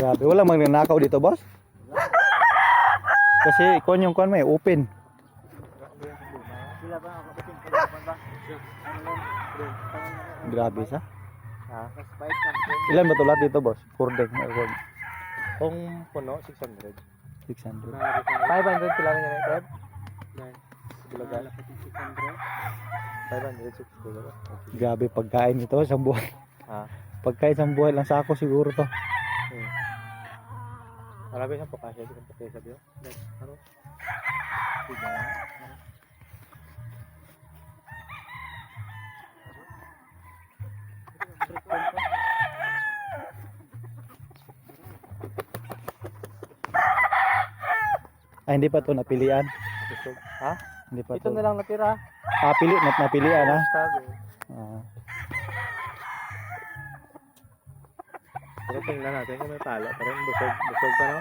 Grabe, wala magnanakaw dito, boss. Kasi kon yung kon may open. Sila ba ako kapitin ko ba? Grabe sa. Ha? Mas 500. Ilan ba to lahat dito, boss? Kurdeng. Kung puno 600. 600. 500 sila niya ito. Bulaga. 500 600. Grabe pagkain nito sa buhay. Ha? Pagkain sa buhay lang sako siguro to. Marami siyang pakasya dito sa pesa diyo. Ano? Sige. Ay, hindi pa to napilian. Ha? Hindi pa Ito to. na lang natira. Pili, napilian ha. Sabi. Ah. Pero tingnan natin kung may pala. Parang busog pa no?